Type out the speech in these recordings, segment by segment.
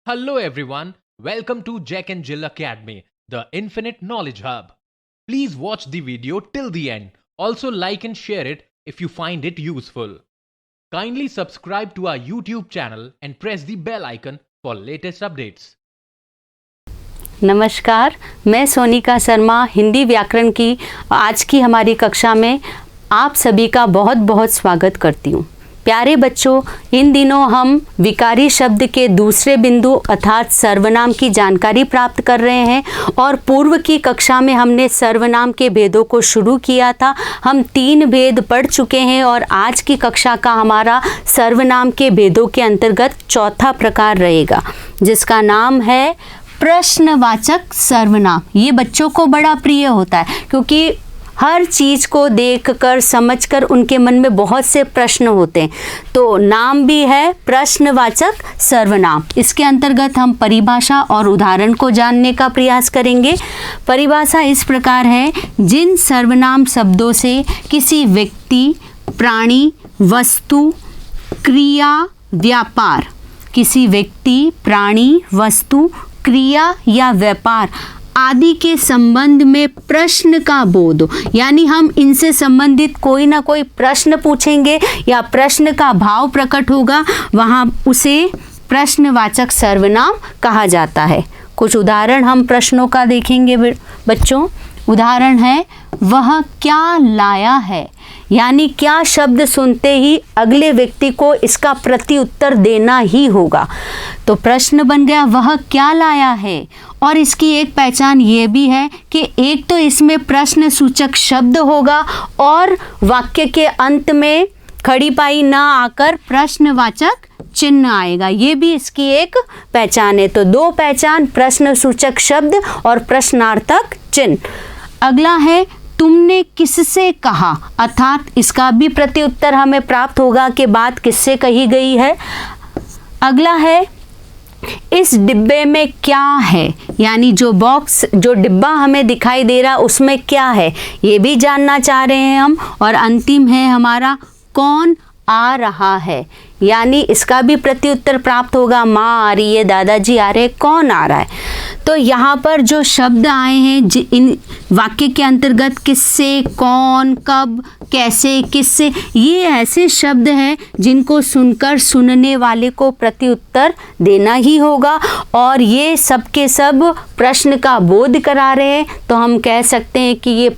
Hello everyone, welcome to Jack and Jill Academy, the Infinite Knowledge Hub. Please watch the video till the end. Also like and share it if you find it useful. Kindly subscribe to our YouTube channel and press the bell icon for latest updates. नमस्कार, मैं सोनिका शर्मा हिंदी व्याकरण की आज की हमारी कक्षा में आप सभी का बहुत बहुत स्वागत करती हूँ। प्यारे बच्चों, इन दिनों हम विकारी शब्द के दूसरे बिंदु अर्थात सर्वनाम की जानकारी प्राप्त कर रहे हैं और पूर्व की कक्षा में हमने सर्वनाम के भेदों को शुरू किया था। हम 3 भेद पढ़ चुके हैं और आज की कक्षा का हमारा सर्वनाम के भेदों के अंतर्गत चौथा प्रकार रहेगा, जिसका नाम है प्रश्नवाचक सर्वनाम। ये बच्चों को बड़ा प्रिय होता है क्योंकि हर चीज़ को देखकर समझकर उनके मन में बहुत से प्रश्न होते हैं। तो नाम भी है प्रश्नवाचक सर्वनाम। इसके अंतर्गत हम परिभाषा और उदाहरण को जानने का प्रयास करेंगे। परिभाषा इस प्रकार है, जिन सर्वनाम शब्दों से किसी व्यक्ति, प्राणी, वस्तु, क्रिया, व्यापार, किसी व्यक्ति, प्राणी, वस्तु, क्रिया या व्यापार आदि के संबंध में प्रश्न का बोध हो, यानी हम इनसे संबंधित कोई ना कोई प्रश्न पूछेंगे या प्रश्न का भाव प्रकट होगा, वहाँ उसे प्रश्नवाचक सर्वनाम कहा जाता है। कुछ उदाहरण हम प्रश्नों का देखेंगे बच्चों। उदाहरण है, वह क्या लाया है, यानी क्या शब्द सुनते ही अगले व्यक्ति को इसका प्रति उत्तर देना ही होगा। तो प्रश्न बन गया वह क्या लाया है। और इसकी एक पहचान ये भी है कि एक तो इसमें प्रश्न सूचक शब्द होगा और वाक्य के अंत में खड़ी पाई ना आकर प्रश्नवाचक चिन्ह आएगा। ये भी इसकी एक पहचान है। तो 2 पहचान, प्रश्न सूचक शब्द और प्रश्नार्थक चिन्ह। अगला है, तुमने किससे कहा, अर्थात इसका भी प्रति उत्तर हमें प्राप्त होगा कि बात किससे कही गई है। अगला है, इस डिब्बे में क्या है, यानी जो बॉक्स, जो डिब्बा हमें दिखाई दे रहा उसमें क्या है, ये भी जानना चाह रहे हैं हम। और अंतिम है हमारा, कौन आ रहा है, यानी इसका भी प्रति उत्तर प्राप्त होगा। माँ आ रही है, दादाजी आ रहे हैं, कौन आ रहा है। तो यहाँ पर जो शब्द आए हैं इन वाक्य के अंतर्गत, किससे, कौन, कब, कैसे, किससे, ये ऐसे शब्द हैं जिनको सुनकर सुनने वाले को प्रति उत्तर देना ही होगा और ये सब के सब प्रश्न का बोध करा रहे हैं। तो हम कह सकते हैं कि ये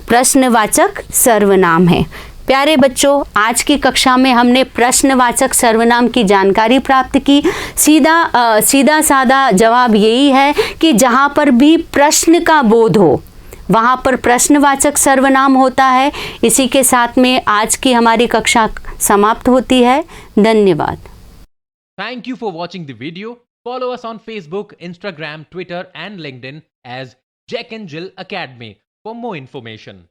प्रश्नवाचक सर्वनाम है। प्यारे बच्चों, आज की कक्षा में हमने प्रश्नवाचक सर्वनाम की जानकारी प्राप्त की। सीधा साधा जवाब यही है कि जहाँ पर भी प्रश्न का बोध हो वहाँ पर प्रश्नवाचक सर्वनाम होता है। इसी के साथ में आज की हमारी कक्षा समाप्त होती है। धन्यवाद। Thank you for watching the video. Follow us on Facebook, Instagram, Twitter and LinkedIn as Jack and Jill Academy for more information.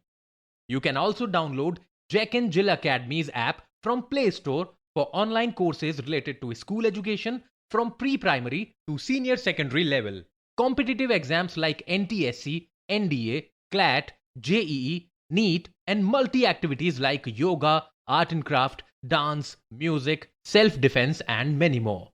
You can also download Jack and Jill Academy's app from Play Store for online courses related to school education from pre-primary to senior secondary level. Competitive exams like NTSC, NDA, CLAT, JEE, NEET and multi-activities like yoga, art and craft, dance, music, self-defense and many more.